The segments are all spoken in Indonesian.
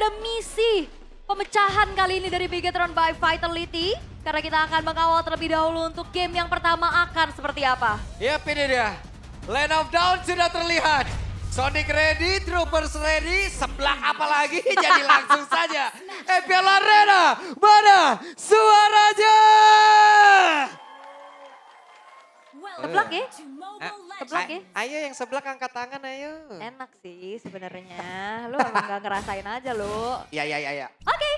ada misi pemecahan kali ini dari Bigetron by Vitality. Karena kita akan mengawal terlebih dahulu untuk game yang pertama akan seperti apa. Yap, ini dia. Land of Dawn sudah terlihat. Sonic ready, Troopers ready, sebelah apa lagi? Jadi langsung saja. FPL Arena, mana suaranya? Keblak ya? Keblak ya? Ayo yang sebelah angkat tangan ayo. Enak sih sebenarnya. Lu emang gak ngerasain aja lu. Ya. Oke,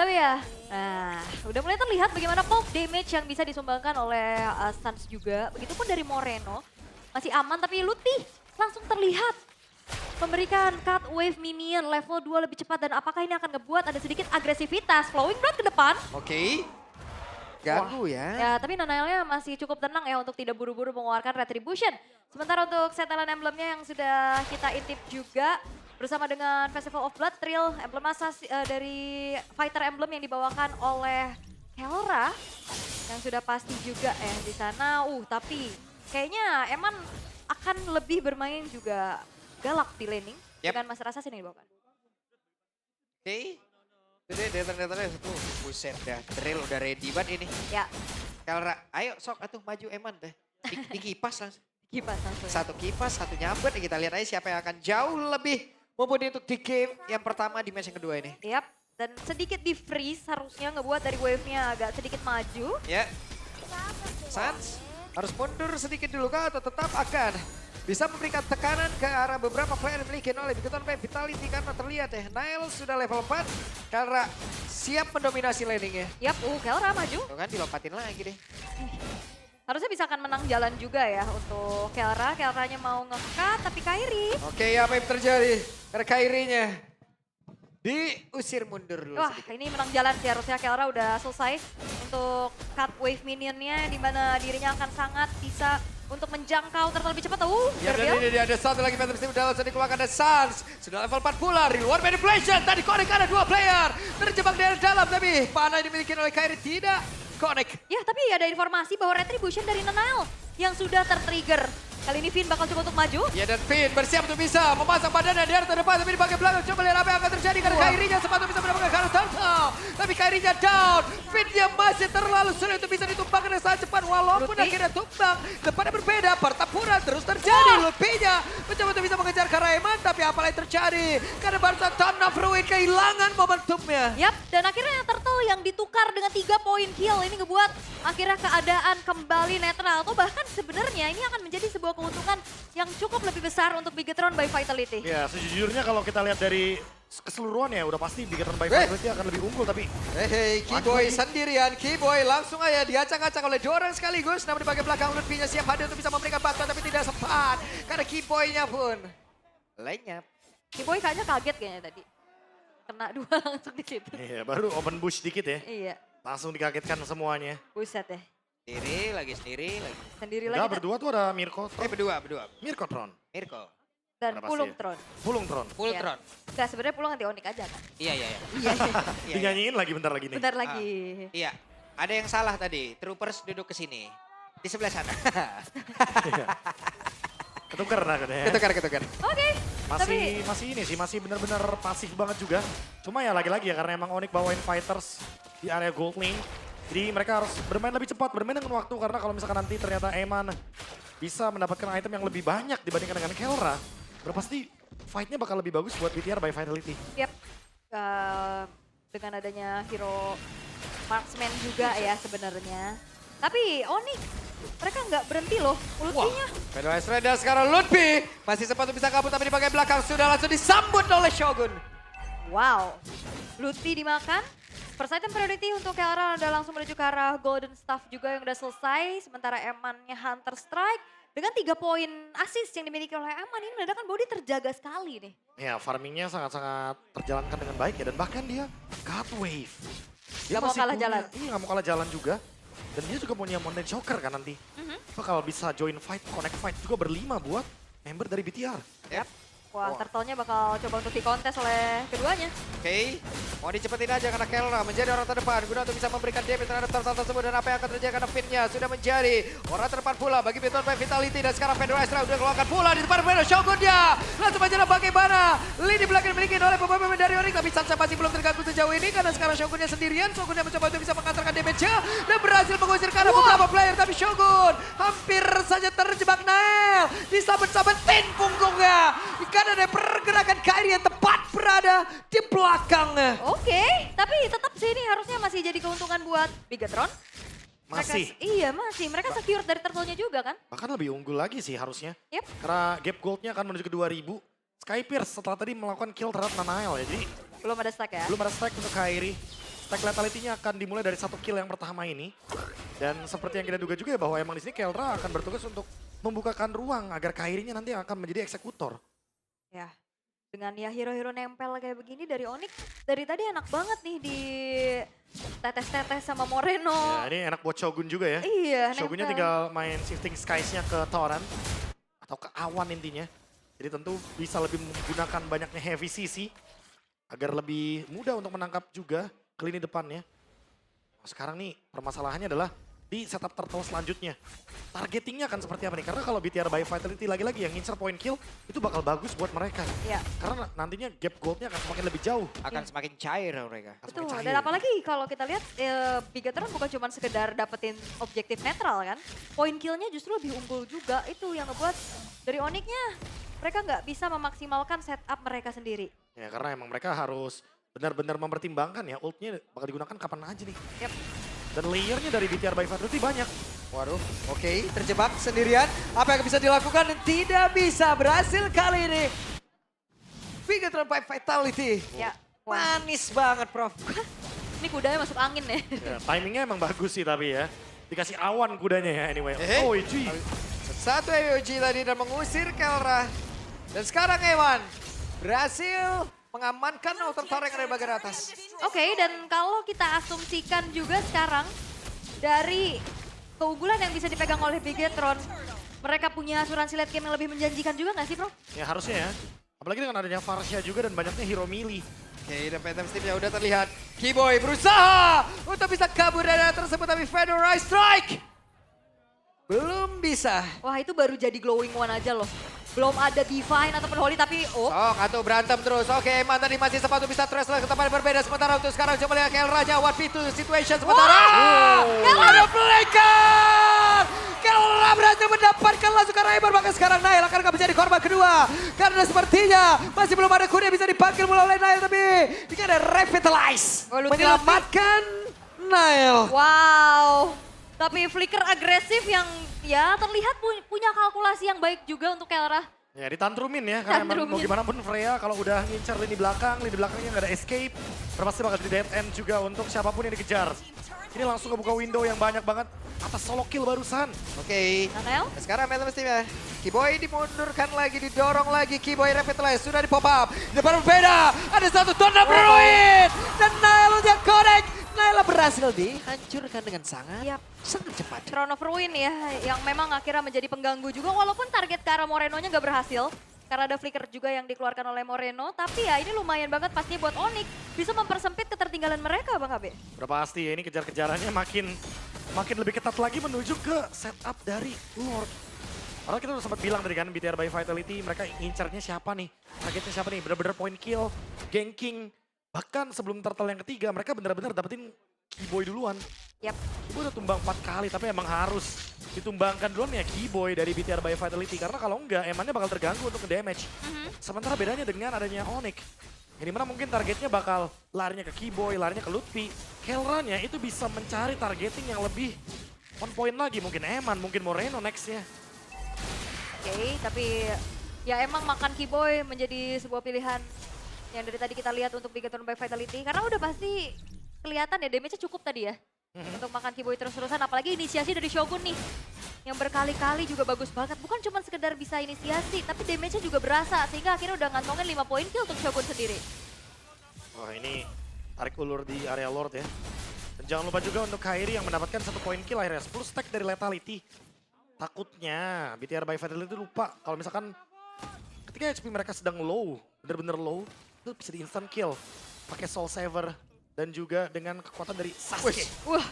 tapi ya, nah udah mulai terlihat bagaimana pop damage yang bisa disumbangkan oleh Suns juga. Begitupun dari Moreno, masih aman tapi Luti langsung terlihat memberikan cut wave minion level 2 lebih cepat. Dan apakah ini akan ngebuat ada sedikit agresivitas flowing blood ke depan? Oke. Ganggu ya. Ya, tapi Nanailnya masih cukup tenang ya untuk tidak buru-buru mengeluarkan Retribution. Sementara untuk setelan emblemnya yang sudah kita intip juga bersama dengan Festival of Blood Trill, emblem masa dari Fighter Emblem yang dibawakan oleh Kelra yang sudah pasti juga di sana. Tapi kayaknya Eman akan lebih bermain juga galak di laning dengan Master Assassin yang dibawakan. Oke. Jadi datang-datangnya satu, buset dah, drill udah ready banget ini. Ya. Kelra, ayo sok atuh maju Eman deh. Di kipas langsung. Kipas langsung. Satu kipas, satu nyambet. Kita lihat aja siapa yang akan jauh lebih mumpuni untuk di game yang pertama di match yang kedua ini. Yap, dan sedikit di freeze harusnya ngebuat dari wave-nya agak sedikit maju. Ya, Suns harus mundur sedikit dulu kah atau tetap akan bisa memberikan tekanan ke arah beberapa player yang dimiliki oleh Bigetron by Vitality karena terlihat Nail sudah level 4 karena siap mendominasi laningnya. Yap, Kelra maju. Tuh kan dilompatin lagi deh. Harusnya bisa akan menang jalan juga ya untuk Kelra. Kelranya mau nge-cut tapi Kairi. Oke, apa yang terjadi? Karena Kairinya diusir mundur dulu Wah, sedikit. ini menang jalan sih, harusnya Kelra udah selesai untuk cut wave minionnya di mana dirinya akan sangat bisa untuk menjangkau turtle lebih cepat. Ya, dan ini dia ada satu lagi Phantom Steam dalam sudah dikeluarkan ada Suns. Sudah level 4 pula, reward manipulation. Tadi connect ada dua player. Terjebak dari dalam tapi panah dimiliki oleh Kairi tidak connect. Ya, tapi ada informasi bahwa Retribution dari Nanail yang sudah tertrigger. Kali ini Finn bakal coba untuk maju. Ya, dan Finn bersiap untuk bisa memasang badannya di arah terdepan tapi di bagian belakang. Coba lihat apa yang akan terjadi karena Kairinya sempat bisa mendapatkan kartu turtle. Tapi Kairinya down. Finn-nya masih terlalu sulit untuk bisa ditumbangkan dengan sangat cepat. Walaupun Luti. akhirnya tumbang. Depannya berbeda, pertempuran terus terjadi. Lupinya mencoba untuk bisa mengejar Karaiman. Tapi apa yang terjadi? Karena Barca Ton of Ruin kehilangan momentumnya. Yap, dan akhirnya Turtle yang ditukar dengan 3 poin kill ini ngebuat akhirnya keadaan kembali netral. Atau bahkan sebenarnya ini akan menjadi sebuah keuntungan yang cukup lebih besar untuk Bigetron by Vitality. Ya, sejujurnya kalau kita lihat dari keseluruhan ya udah pasti Bigetron by Vitality akan lebih unggul, tapi Hei, Keyboy sendirian. Keyboy langsung aja diacak-acak oleh dua orang sekaligus. Namun di bagian belakang Lutfi-nya siap hadir untuk bisa memberikan bantuan tapi tidak sempat. Karena Keyboy-nya pun lenyap. Keyboy kayaknya kaget kayaknya tadi. Kena 2 langsung di situ. iya baru open bush dikit ya. Iya, Langsung dikagetkan semuanya. buset ya. Sendiri lagi. Sendiri Enggak, lagi berdua tuh ada Mirko Tron. Berdua. Mirko Tron. Mirko. dan Udah pasti Pulung ya. Tron. Pulung Tron. Full Iya. Tron. Enggak, sebenarnya Pulung anti Onyx aja kan. Iya. Iya, Dinyanyiin lagi bentar lagi nih. bentar lagi. Iya. Ada yang salah tadi. Troopers duduk ke sini. Di sebelah sana. Ketuker nah katanya. Ketukar. Oke, tapi Masih ini sih, masih benar-benar pasif banget juga. Cuma ya lagi-lagi ya karena emang Onyx bawain fighters di area gold lane. Jadi mereka harus bermain lebih cepat, bermain dengan waktu. Karena kalau misalkan nanti ternyata Eman bisa mendapatkan item yang lebih banyak dibandingkan dengan Kelra, udah pasti fight-nya bakal lebih bagus buat BTR by Vitality. yep, dengan adanya hero marksman juga ya sebenarnya. Tapi Onyx, mereka nggak berhenti loh. Ultinya. Fedwise Reda sekarang Lutfi. Masih sempat untuk bisa kabur tapi di bagian belakang sudah langsung disambut oleh Shogun. Wow, Lutfi dimakan. First item priority untuk Kelra udah langsung menuju ke arah Golden Staff juga yang udah selesai. Sementara Eman-nya Hunter Strike. Dengan 3 poin assist yang dimiliki oleh Eman, ini menandakan bahwa dia terjaga sekali nih. Ya farmingnya sangat-sangat terjalankan dengan baik ya. Dan bahkan dia cut wave. Gak mau masih kalah jalan. Iya gak mau kalah jalan juga. Dan dia juga punya Mountain Choker kan nanti. Bakal bisa join fight, connect fight juga berlima buat member dari BTR. Yap. Wah, Wah. turtle-nya bakal coba untuk dikontes oleh keduanya. Oke, mau dicepetin aja karena Kelra menjadi orang terdepan guna untuk bisa memberikan damage terhadap turtle tersebut dan apa yang akan terjadi karena Finn-nya sudah menjadi orang terdepan pula bagi Beton by Vitality dan sekarang Fedor Astra udah keluarkan pula di depan Fedor Shogun-nya. Langsung aja bagaimana lini belakang dimiliki oleh pemain dari Onyx tapi Sansa masih belum terganggu sejauh ini karena sekarang Shogun-nya sendirian. Shogun-nya mencoba untuk bisa mengantarkan damage-nya dan berhasil mengusir karena beberapa player tapi Shogun hampir saja terjebak Nail. Disabet-sabetin punggungnya karena ada pergerakan Kairi yang tepat berada di belakang. Oke, tapi tetap sih ini harusnya masih jadi keuntungan buat Bigatron. Masih. Iya masih, mereka secure dari turtle-nya juga kan. Bahkan lebih unggul lagi sih harusnya. Yep. Karena gap goldnya akan menuju ke 2000. Skypierce setelah tadi melakukan kill terhadap Nanael ya. Jadi Belum ada stack ya. belum ada stack untuk Kairi. Stack lethality-nya akan dimulai dari 1 kill yang pertama ini. Dan seperti yang kita duga juga ya bahwa emang di sini Kelra akan bertugas untuk membukakan ruang agar Kairi-nya nanti akan menjadi eksekutor. Ya, dengan ya hero-hero nempel kayak begini dari Onyx. Dari tadi enak banget nih di tetes-tetes sama Moreno. Ya, ini enak buat Shogun juga ya. Iya, Shogunnya nempel. tinggal main shifting skies-nya ke Torrent. Atau ke awan intinya. Jadi tentu bisa lebih menggunakan banyaknya heavy CC. Agar lebih mudah untuk menangkap juga ke lini depannya. Nah, sekarang nih permasalahannya adalah di setup turtle selanjutnya. Targetingnya akan seperti apa nih? Karena kalau BTR by Vitality lagi-lagi yang ngincer point kill itu bakal bagus buat mereka. Iya. Karena nantinya gap goldnya akan semakin lebih jauh. Akan semakin cair mereka. Akan Betul, semakin dan cair. apalagi kalau kita lihat Bigatron bukan cuma sekedar dapetin objektif netral kan. Point kill-nya justru lebih unggul juga, itu yang ngebuat dari Onyx-nya mereka nggak bisa memaksimalkan setup mereka sendiri. Ya karena emang mereka harus benar-benar mempertimbangkan ya ultnya bakal digunakan kapan aja nih. Yep. Dan layernya dari BTR by Vitality banyak. Waduh, oke, terjebak sendirian. Apa yang bisa dilakukan? Tidak bisa berhasil kali ini. Bigatron by Vitality. Ya, wah. Manis banget, Prof. Ini kudanya masuk angin ya. Ya, timingnya emang bagus sih tapi ya. Dikasih awan kudanya ya anyway. Oh, EG. Satu EOG tadi dan mengusir Kelra. Dan sekarang Ewan berhasil mengamankan outer tower yang ada di bagian atas. Oke, dan kalau kita asumsikan juga sekarang dari keunggulan yang bisa dipegang oleh Bigatron, mereka punya asuransi late game yang lebih menjanjikan juga nggak sih, Bro? Ya harusnya ya. Apalagi dengan adanya Varsha juga dan banyaknya hero melee. Oke, dan Phantom Steam-nya udah terlihat. Keyboy berusaha untuk bisa kabur dari arah tersebut, tapi Fedor Rise Strike belum bisa. Wah, itu baru jadi glowing one aja loh. Belum ada Divine ataupun Holy, tapi Sok, atau berantem terus. Oke, Eman tadi masih sempat untuk bisa trash ke tempat yang berbeda. Sementara untuk sekarang coba lihat Kelra-nya. What itu situation sementara. Ada flicker! Kelra berhasil mendapatkan langsung ke Raybar. Maka sekarang Nail akan menjadi korban kedua. Karena sepertinya masih belum ada kuda yang bisa dipanggil mulai oleh Nail. Tapi ini ada Revitalize. Menyelamatkan Nail. wow. Tapi Flicker agresif yang ya terlihat punya kalkulasi yang baik juga untuk Kelra. Ya ditantrumin ya, karena emang mau Tantrumin. gimana pun Freya kalau udah ngincar lini belakangnya nggak ada escape. Pasti bakal jadi dead end juga untuk siapapun yang dikejar. Ini langsung ngebuka window yang banyak banget atas solo kill barusan. Oke. Nael? Sekarang Phantom Steam ya. Keyboy dimundurkan lagi, didorong lagi. Keyboy Revitalize sudah di pop up. Di depan berbeda. Ada satu Tornado Ruin. Dan Nail yang connect. Naila berhasil dihancurkan dengan sangat cepat. Crown of Ruin ya, yang memang akhirnya menjadi pengganggu juga. Walaupun target ke arah Moreno-nya nggak berhasil. Karena ada flicker juga yang dikeluarkan oleh Moreno. Tapi ya ini lumayan banget pastinya buat Onyx. Bisa mempersempit ketertinggalan mereka Bang Abe. Udah pasti ya ini kejar-kejarannya makin lebih ketat lagi menuju ke setup dari Lord. Padahal kita udah sempat bilang tadi kan BTR by Vitality mereka ngincarnya siapa nih? Targetnya siapa nih? Bener-bener point kill, ganking. Bahkan sebelum turtle yang ketiga mereka benar-benar dapetin Keyboy duluan. Yap. Keyboy udah tumbang 4 kali tapi emang harus ditumbangkan duluan ya Keyboy dari BTR by Vitality. Karena kalau enggak emannya bakal terganggu untuk nge-damage. Sementara bedanya dengan adanya Onyx. Yang dimana mungkin targetnya bakal larinya ke Keyboy, larinya ke Lutfi. Kelranya itu bisa mencari targeting yang lebih on point lagi. Mungkin Eman, mungkin Moreno nextnya. Oke, tapi ya emang makan Keyboy menjadi sebuah pilihan yang dari tadi kita lihat untuk Bigatron by Vitality. Karena udah pasti kelihatan ya damage-nya cukup tadi ya. Untuk makan Keyboy terus-terusan, apalagi inisiasi dari Shogun nih. Yang berkali-kali juga bagus banget. Bukan cuma sekedar bisa inisiasi, tapi damage-nya juga berasa. Sehingga akhirnya udah ngantongin 5 poin kill untuk Shogun sendiri. Wah ini tarik ulur di area Lord ya. Dan jangan lupa juga untuk Kairi yang mendapatkan 1 poin kill akhirnya 10 stack dari Lethality. Takutnya BTR by Vitality lupa kalau misalkan ketika HP mereka sedang low, bener-bener low, itu bisa di instant kill. Pakai Soul Saver dan juga dengan kekuatan dari Sasuke. Wah,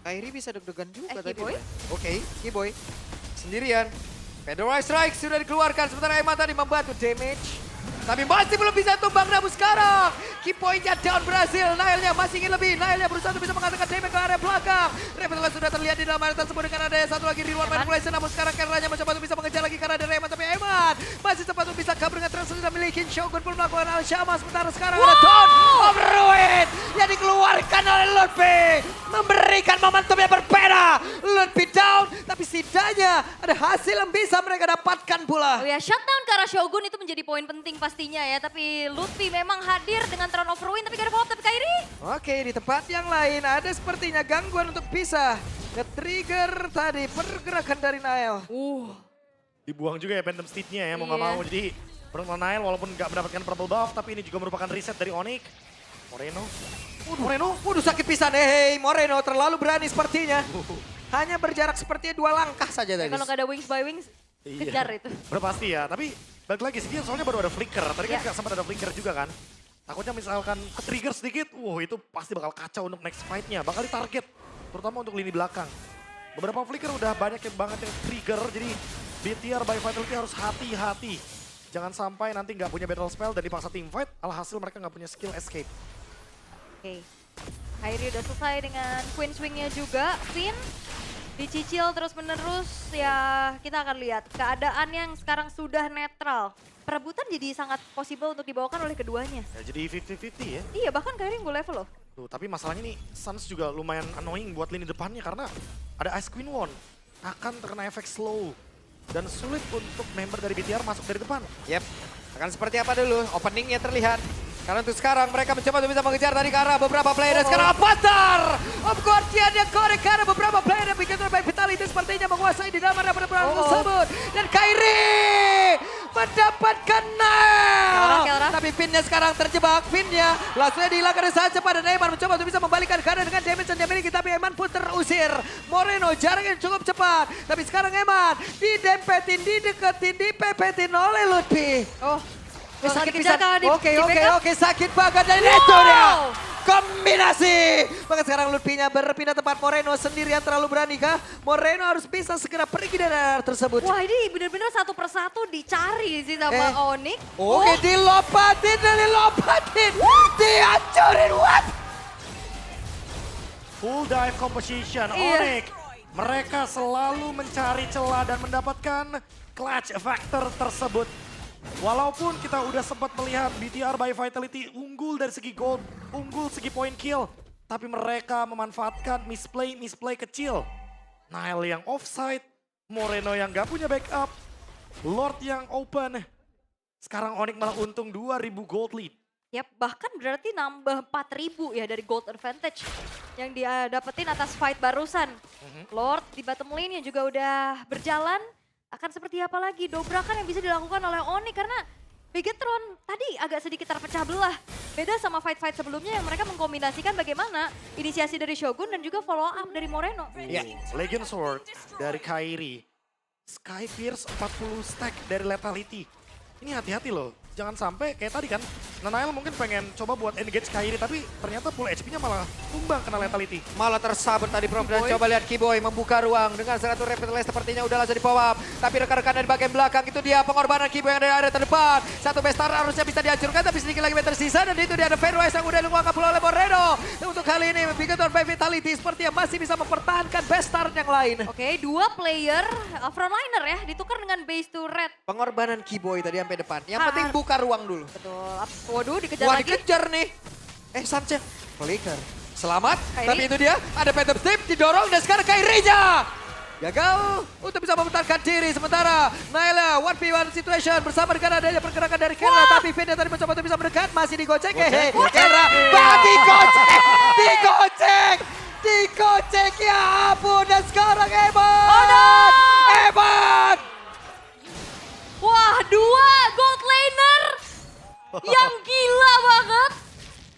Kairi bisa deg-degan juga tadi. Kiboy? Oke, Kiboy sendirian. Federal Strike sudah dikeluarkan sementara Eman tadi membantu damage. Tapi masih belum bisa tumbang namun sekarang. Key point-nya down berhasil. Nailnya masih ingin lebih. Nailnya berusaha untuk bisa mengatakan damage ke area belakang. Repetiles sudah terlihat di dalam area tersebut dengan adanya satu lagi Rewan Manipulation. Namun sekarang Kerlanya mencoba untuk bisa mengejar lagi karena ada Eman. Tapi Eman masih sempat untuk bisa kabur dengan terus sudah miliki. Shogun pun melakukan Al-Shama. Sementara sekarang ada Dawn of Ruin yang dikeluarkan oleh Ludwig. Memberikan momentum yang berbeda. Ludwig down. Tapi setidaknya ada hasil yang bisa mereka dapatkan pula. oh ya, shutdown ke arah Shogun itu menjadi poin penting pastinya ya. Tapi Lutfi memang hadir dengan Throne of Ruin, tapi gak ada follow up, tapi Kairi. Oke, di tempat yang lain ada sepertinya gangguan untuk bisa nge-trigger tadi pergerakan dari Nail. Dibuang juga ya Phantom Steed-nya ya, mau nggak Iya. mau. Jadi Perempuan Nile walaupun nggak mendapatkan purple buff, tapi ini juga merupakan reset dari Onyx. Moreno. Waduh sakit pisan. Hei, Moreno terlalu berani sepertinya. Hanya berjarak sepertinya 2 langkah saja tadi. Kalau gak ada Wings by Wings, Iya. kejar itu. Udah pasti ya, tapi balik lagi sih dia soalnya baru ada flicker. Tadi kan Iya. nggak sempat ada flicker juga kan. Takutnya misalkan ke-trigger sedikit, itu pasti bakal kacau untuk next fight-nya. Bakal ditarget, terutama untuk lini belakang. Beberapa flicker udah banyak banget yang trigger, jadi BTR by Vitality harus hati-hati. Jangan sampai nanti nggak punya battle spell dan dipaksa team fight, alhasil mereka nggak punya skill escape. Oke, Kairi udah selesai dengan Queen Swing-nya juga. Finn dicicil terus-menerus, ya kita akan lihat keadaan yang sekarang sudah netral. Perebutan jadi sangat possible untuk dibawakan oleh keduanya. Ya, jadi 50-50 ya. Iya, bahkan Kairi nggak level loh. Tuh, tapi masalahnya nih, Suns juga lumayan annoying buat lini depannya karena ada Ice Queen Won. Akan terkena efek slow. Dan sulit untuk member dari BTR masuk dari depan. Yep, akan seperti apa dulu openingnya terlihat. Karena untuk sekarang mereka mencoba untuk bisa mengejar dari ke arah beberapa player. Dan sekarang Avatar! Of course dia korek karena beberapa player yang bikin terbaik Vitality sepertinya menguasai di dalam area benar-benar tersebut. Dan Kairi mendapatkan nail. Tapi Finnya sekarang terjebak. Finnya langsungnya dihilangkan saja pada Eman. Mencoba untuk bisa membalikan keadaan dengan damage yang dia miliki. Tapi Eman pun terusir. Moreno jaraknya cukup cepat. Tapi sekarang Eman didempetin, dideketin, dipepetin oleh Lutfi. Sakit pisan. Oke, sakit banget dan itu dia. Kombinasi. Maka sekarang Lutfi-nya berpindah tempat Moreno sendirian terlalu berani kah? Moreno harus bisa segera pergi dari area tersebut. Wah, ini benar-benar satu persatu dicari sih sama Onyx. Oke, dilompatin. Dihancurin, what? Full dive composition, Iya. Onyx. Mereka selalu mencari celah dan mendapatkan clutch factor tersebut. Walaupun kita udah sempat melihat BTR by Vitality unggul dari segi gold, unggul segi point kill. Tapi mereka memanfaatkan misplay kecil. Nile yang offside, Moreno yang gak punya backup, Lord yang open. Sekarang Onyx malah untung 2000 gold lead. Yap, bahkan berarti nambah 4000 ya dari gold advantage yang dia dapetin atas fight barusan. Lord di bottom lane yang juga udah berjalan. Akan seperti apa lagi dobrakan yang bisa dilakukan oleh Onyx karena Bigetron tadi agak sedikit terpecah belah. Beda sama fight-fight sebelumnya yang mereka mengkombinasikan bagaimana inisiasi dari Shogun dan juga follow up dari Moreno. Ya, Legion Sword dari Kairi. Sky Pierce 40 stack dari Lethality. Ini hati-hati loh, jangan sampai kayak tadi kan. Nanael mungkin pengen coba buat engage Kairi tapi ternyata full HP-nya malah tumbang kena Lethality. Malah tersabet tadi Prom dan coba lihat Kiboy membuka ruang dengan satu repetiles sepertinya udah langsung di power up. Tapi rekan-rekan dari bagian belakang itu dia pengorbanan Kiboy yang dari area terdepan. Satu bestar harusnya bisa dihancurkan tapi sedikit lagi tersisa dan itu dia ada Fairwise yang udah diluangkan pula oleh Moreno. Dan untuk kali ini Bigetron by Vitality sepertinya masih bisa mempertahankan bestar yang lain. Oke, 2 player frontliner ya ditukar dengan base to red. Pengorbanan Kiboy tadi sampai depan. Yang penting buka ruang dulu. Betul. Waduh, dikejar Wah, lagi. dikejar nih. Sanchez. Flicker. Selamat. Kairi. Tapi itu dia. Ada Phantom Steed didorong dan sekarang Kairi-nya gagal untuk bisa memutarkan diri. Sementara Naila 1v1 situation bersama dengan adanya pergerakan dari Kerra. Tapi Vinda tadi mencoba untuk bisa mendekat. Masih digocek. Kerra digocek. Ya ampun. Dan sekarang Eman. Eman. Wah, 2 gold laner yang gila banget.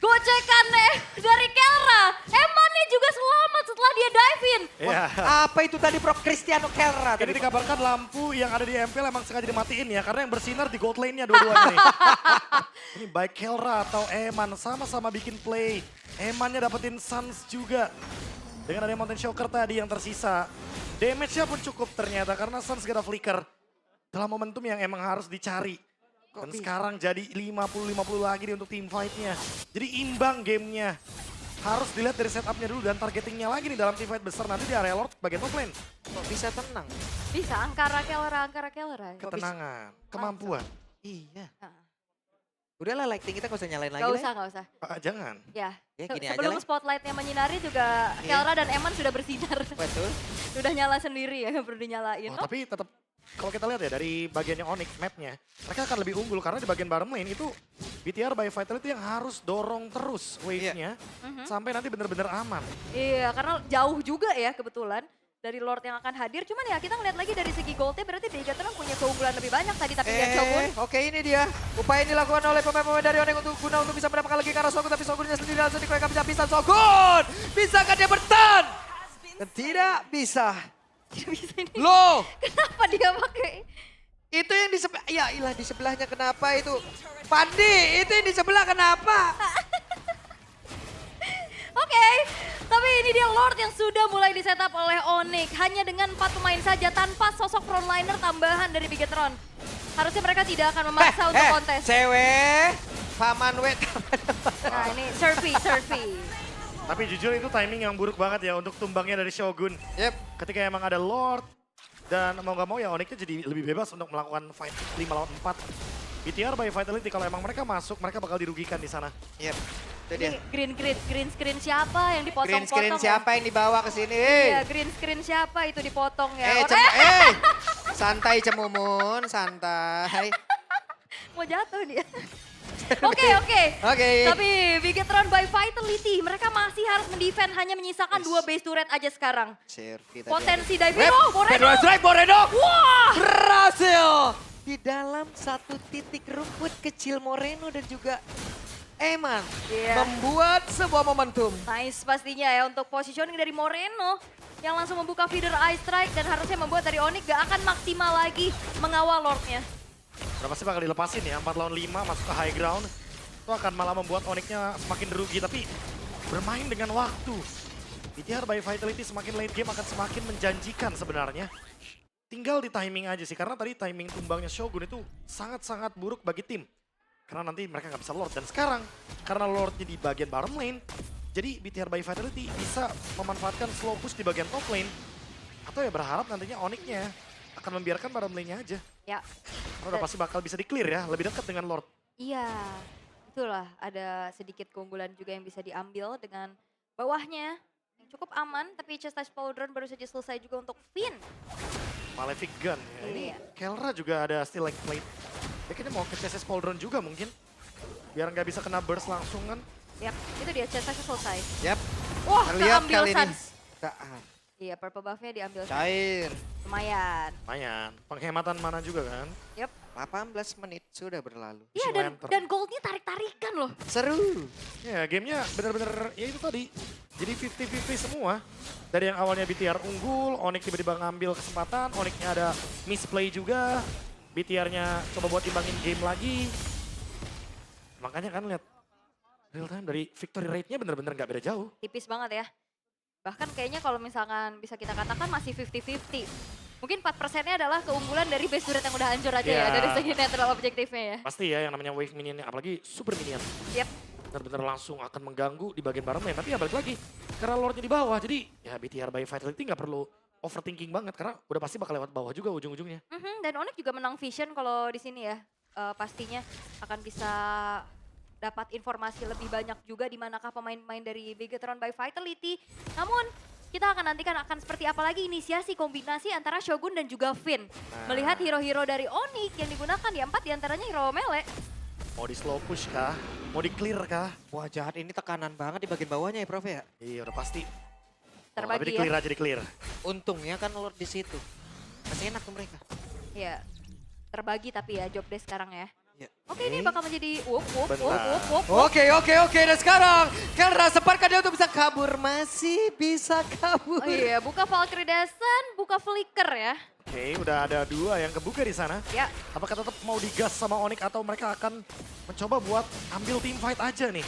Gocekannya dari Kelra. Emannya juga juga selamat setelah dia dive in. Iya. Apa itu tadi Prof Cristiano Kelra? Ini dikabarkan lampu yang ada di MPL emang sengaja dimatiin ya, karena yang bersinar di gold lane-nya dua-duanya nih. Ini baik Kelra atau Eman sama-sama bikin play. Emannya dapetin Suns juga. Dengan ada Mountain Shocker tadi yang tersisa. Damage-nya pun cukup ternyata karena Suns gak ada flicker. Dalam momentum yang emang harus dicari. Dan sekarang jadi 50-50 lagi nih untuk team fight-nya. Jadi imbang gamenya. Harus dilihat dari setup-nya dulu dan targetingnya lagi nih dalam team fight besar nanti di area Lord bagian top lane. Kok bisa tenang? Bisa, Angkara Kelra. Ketenangan, kemampuan. Iya. Nah, Udahlah lighting kita gak usah nyalain lagi Gak lah. usah, gak usah. Jangan. Ya, Ya, gini aja sebelum lah. spotlight-nya menyinari juga Iya. Kelra dan Eman sudah bersinar. Betul. Udah nyala sendiri ya, gak perlu dinyalain. Oh, tapi tetap kalau kita lihat ya dari bagiannya Onyx mapnya, mereka akan lebih unggul karena di bagian bottom lane itu BTR by Vitality yang harus dorong terus wave-nya sampai nanti bener-bener aman. Iya, karena jauh juga ya kebetulan dari Lord yang akan hadir. Cuman ya kita ngeliat lagi dari segi goldnya berarti Degatron punya keunggulan lebih banyak tadi. Tapi lihat Shogun. Oke ini dia. Upaya yang dilakukan oleh pemain-pemain dari Onyx untuk bisa mendapatkan lagi karena Shogun. Tapi Shogunnya sendiri langsung dikeluarkan bisa Shogun. Bisakah dia bertahan? Tidak bisa. Tidak bisa ini. Loh, Kenapa dia pakai? itu yang di sebelah. Ya ilah di sebelahnya kenapa itu? Pandi, itu yang di sebelah kenapa? Oke, tapi ini dia Lord yang sudah mulai disetup oleh Onyx. Hanya dengan 4 pemain saja tanpa sosok frontliner tambahan dari Bigetron. Harusnya mereka tidak akan memaksa untuk kontes. Cewek, paman wet. Nah ini Surfy. Tapi jujur itu timing yang buruk banget ya untuk tumbangnya dari Shogun. Yep. Ketika emang ada Lord dan mau gak mau ya Onyx-nya jadi lebih bebas untuk melakukan fight 5 lawan 4. BTR by Vitality kalau emang mereka masuk mereka bakal dirugikan di sana. Yep. Itu Ini dia. green screen siapa yang dipotong-potong? Screen siapa yang dibawa ke sini? Iya, green screen siapa itu dipotong ya? Santai Cemumun, santai. Mau jatuh dia. Oke. Oke. Tapi Bigetron by Vitality, mereka masih harus mendefend hanya menyisakan 2 base turret aja sekarang. Servi tadi. Potensi diving, Moreno. Strike Moreno. Wah! Berhasil. Di dalam satu titik rumput kecil Moreno dan juga Eman Iya. membuat sebuah momentum. Nice pastinya ya untuk positioning dari Moreno yang langsung membuka feeder Ice Strike dan harusnya membuat dari Onyx gak akan maksimal lagi mengawal Lordnya. Udah pasti bakal dilepasin ya, 4 lawan 5 masuk ke high ground. Itu akan malah membuat Onyx-nya semakin rugi, tapi bermain dengan waktu. BTR by Vitality semakin late game akan semakin menjanjikan sebenarnya. Tinggal di timing aja sih, karena tadi timing tumbangnya Shogun itu sangat-sangat buruk bagi tim. Karena nanti mereka nggak bisa Lord. Dan sekarang, karena Lordnya di bagian bottom lane, jadi BTR by Vitality bisa memanfaatkan slow push di bagian top lane. Atau ya berharap nantinya Onyx-nya akan membiarkan bottom lane-nya aja. Ya. Karena udah pasti bakal bisa di-clear ya, lebih dekat dengan Lord. Iya, itulah ada sedikit keunggulan juga yang bisa diambil dengan bawahnya yang cukup aman, tapi Chastised Pauldron baru saja selesai juga untuk Finn. Malefic Gun ya. Ini Iya. Kelra juga ada still like plate. Dia kayaknya mau ke CSS Pauldron juga mungkin. Biar nggak bisa kena burst langsung kan. Yap, itu dia Chastised selesai. Yap. Wah, Terlihat keambil kali ini. Suns. Iya, purple buff-nya diambil Suns. Cair. Lumayan. Lumayan. Penghematan mana juga kan. Yap. 18 menit sudah berlalu. Iya, Isi dan, lantern. dan goldnya tarik-tarikan loh. Seru. Ya gamenya bener-bener ya itu tadi. Jadi 50-50 semua. Dari yang awalnya BTR unggul, Onyx tiba-tiba ngambil kesempatan, Onyx-nya ada misplay juga. BTR-nya coba buat imbangin game lagi. Makanya kan lihat real time dari victory rate-nya bener-bener nggak beda jauh. Tipis banget ya. Bahkan kayaknya kalau misalkan bisa kita katakan masih 50-50. Mungkin 4%-nya adalah keunggulan dari base turret yang udah hancur aja ya Ya. dari segi netral objektifnya ya. Pasti ya yang namanya wave minionnya, apalagi super minion. Yap. Benar-benar langsung akan mengganggu di bagian bottom lane. Tapi ya balik lagi, karena Lordnya di bawah, jadi ya BTR by Vitality nggak perlu overthinking banget. Karena udah pasti bakal lewat bawah juga ujung-ujungnya. Dan Onyx juga menang vision kalau di sini ya. Pastinya akan bisa dapat informasi lebih banyak juga di manakah pemain-pemain dari Bigetron by Vitality. Namun kita akan nantikan akan seperti apa lagi inisiasi kombinasi antara Shogun dan juga Finn. Melihat hero-hero dari Onyx yang digunakan ya 4 diantaranya hero melee. Mau di slow push kah? Mau di clear kah? Wah jahat ini tekanan banget di bagian bawahnya ya Prof ya. Iya udah pasti. Terbagi tapi di ya. clear aja di clear. Untungnya kan Lord di situ. Masih enak tuh mereka. Ya, terbagi tapi ya job desk sekarang ya. Oke, ini bakal menjadi whoop. Oke. Dan sekarang Kelra sempatkah dia untuk bisa kabur? Masih bisa kabur. Oh iya, buka Valkyrie Descent, buka Flicker ya. Oke, udah ada 2 yang kebuka di sana. Ya, Apakah tetap mau digas sama Onyx atau mereka akan mencoba buat ambil team fight aja nih?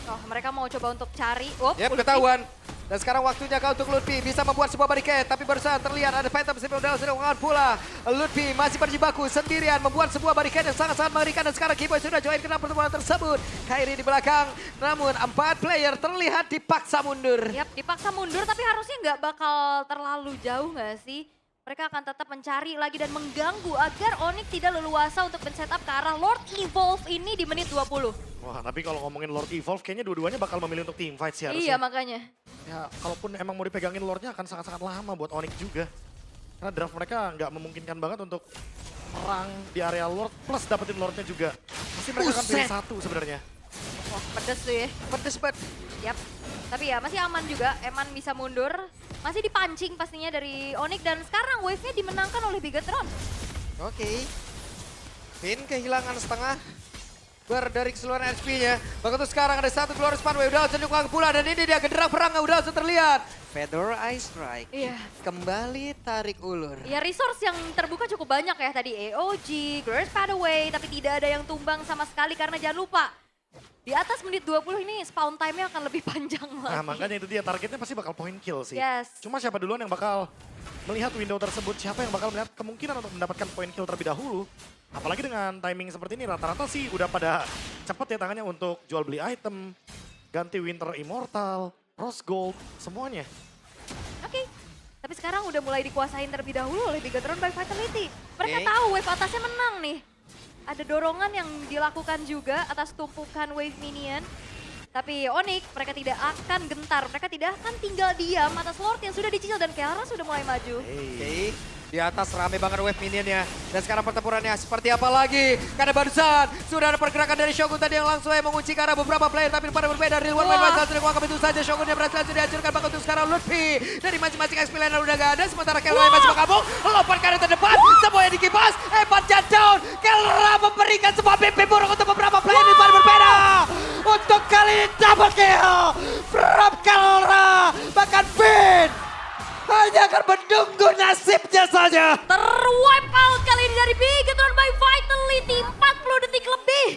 oh mereka mau coba untuk cari. Whoop, Yep, Lutfi. ketahuan. Dan sekarang waktunya kau untuk Lutfi bisa membuat sebuah barricade. Tapi barusan terlihat ada Phantom Sip udah sudah melawan pula. Lutfi masih berjibaku sendirian membuat sebuah barricade yang sangat-sangat mengerikan. Dan sekarang Kiboy sudah join ke dalam pertemuan tersebut. Kairi di belakang. Namun 4 player terlihat dipaksa mundur. Yap, dipaksa mundur tapi harusnya nggak bakal terlalu jauh nggak sih? Mereka akan tetap mencari lagi dan mengganggu agar Onyx tidak leluasa untuk men-setup ke arah Lord Evolve ini di menit 20. Wah, tapi kalau ngomongin Lord Evolve, kayaknya dua-duanya bakal memilih untuk team fight sih Iya harusnya. makanya. Ya, kalaupun emang mau dipegangin Lordnya akan sangat-sangat lama buat Onyx juga. Karena draft mereka nggak memungkinkan banget untuk perang di area Lord plus dapetin Lordnya juga. Pasti mereka akan pilih Buset. 1 sebenarnya. Wah pedes tuh ya. Pedes banget. Yap. Tapi ya masih aman juga, Eman bisa mundur. Masih dipancing pastinya dari Onyx dan sekarang wave-nya dimenangkan oleh Bigatron. Oke. Finn kehilangan setengah dari keseluruhan HP-nya. Begitu sekarang ada satu Glorious Pathway. Udah langsung diulang pula dan ini dia genderang perang udah langsung terlihat. Fedor Ice Strike. Iya. Kembali tarik ulur. Ya resource yang terbuka cukup banyak ya tadi AOG, Glorious Pathway, tapi tidak ada yang tumbang sama sekali karena jangan lupa. Di atas menit 20 ini spawn time-nya akan lebih panjang lagi. Nah, makanya itu dia targetnya pasti bakal point kill sih. Yes. Cuma siapa duluan yang bakal melihat window tersebut, siapa yang bakal melihat kemungkinan untuk mendapatkan point kill terlebih dahulu. Apalagi dengan timing seperti ini, rata-rata sih udah pada cepet ya tangannya untuk jual beli item, ganti Winter Immortal, Rose Gold, semuanya. Oke. Tapi sekarang udah mulai dikuasain terlebih dahulu oleh Bigatron by Vitality. Mereka Oke. tahu wave atasnya menang nih. Ada dorongan yang dilakukan juga atas tumpukan wave minion. Tapi Onyx mereka tidak akan gentar, mereka tidak akan tinggal diam atas Lord yang sudah dicicil dan Kelra sudah mulai maju. Oke. Di atas rame banget wave minionnya. Dan sekarang pertempurannya seperti apa lagi? Karena barusan sudah ada pergerakan dari Shogun tadi yang langsung mengunci ke arah beberapa player. Tapi pada berbeda, Real One Wah. sudah kuangkap itu saja. Shogun yang berhasil langsung dihancurkan. Bahkan untuk sekarang Lutfi dari masing-masing XP laner udah gak ada. Sementara Kelra masih berkabung. Lompat ke arah terdepan. Semuanya dikipas. Hebat down. Kelra memberikan sebuah mimpi buruk untuk beberapa player di pada berbeda. Untuk kali ini double kill. From Kelra. Bahkan Finn hanya akan menunggu nasibnya saja. Terwipe out kali ini dari Bigatron by Vitality. 40 detik lebih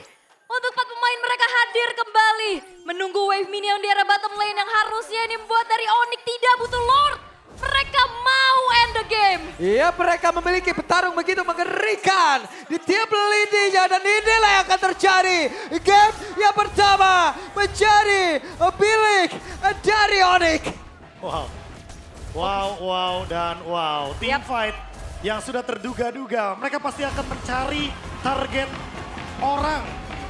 untuk 4 pemain mereka hadir kembali. Menunggu wave minion di arah bottom lane yang harusnya ini membuat dari Onyx tidak butuh Lord. Mereka mau end the game. Iya, mereka memiliki petarung begitu mengerikan di tiap lininya dan inilah yang akan terjadi. Game yang pertama menjadi milik dari Onyx. Wow. Dan wow. Team Yap. fight yang sudah terduga-duga. Mereka pasti akan mencari target orang.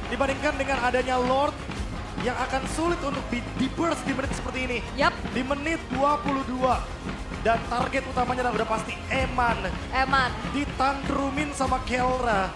Dibandingkan dengan adanya Lord yang akan sulit untuk di-burst di menit seperti ini. Yap, Di menit 22. Dan target utamanya udah pasti Eman. Eman. Ditantrumin sama Kelra.